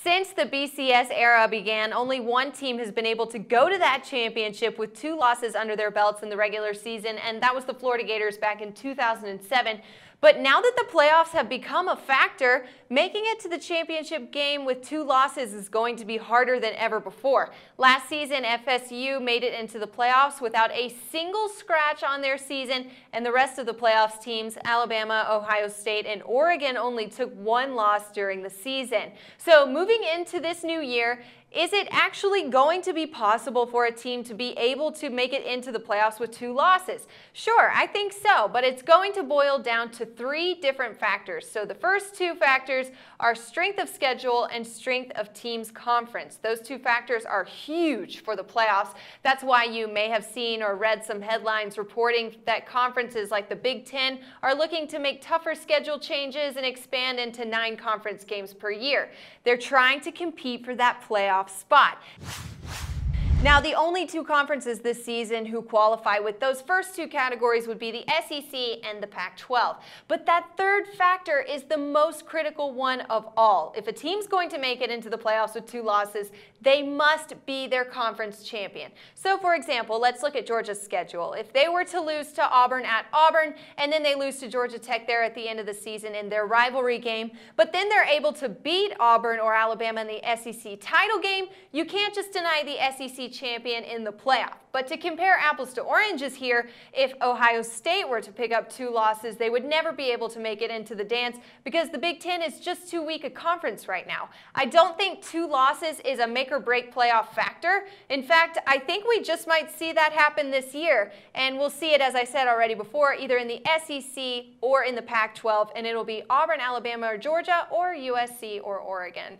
Since the BCS era began, only one team has been able to go to that championship with 2 losses under their belts in the regular season, and that was the Florida Gators back in 2007. But now that the playoffs have become a factor, making it to the championship game with 2 losses is going to be harder than ever before. Last season, FSU made it into the playoffs without a single scratch on their season, and the rest of the playoffs teams, Alabama, Ohio State, and Oregon, only took 1 loss during the season. So moving into this new year, is it actually going to be possible for a team to be able to make it into the playoffs with 2 losses? Sure, I think so, but it's going to boil down to 3 different factors. So the first 2 factors are strength of schedule and strength of team's conference. Those 2 factors are huge for the playoffs. That's why you may have seen or read some headlines reporting that conferences like the Big Ten are looking to make tougher schedule changes and expand into 9 conference games per year. They're trying to compete for that playoff spot. Now, the only 2 conferences this season who qualify with those first 2 categories would be the SEC and the Pac-12. But that third factor is the most critical one of all. If a team's going to make it into the playoffs with 2 losses, they must be their conference champion. So, for example, let's look at Georgia's schedule. If they were to lose to Auburn at Auburn, and then they lose to Georgia Tech there at the end of the season in their rivalry game, but then they're able to beat Auburn or Alabama in the SEC title game, you can't just deny the SEC champion in the playoff. But to compare apples to oranges here, if Ohio State were to pick up 2 losses, they would never be able to make it into the dance because the Big Ten is just too weak a conference right now. I don't think 2 losses is a make or break playoff factor. In fact, I think we just might see that happen this year, and we'll see it, as I said already before, either in the SEC or in the Pac-12, and it'll be Auburn, Alabama, or Georgia, or USC or Oregon.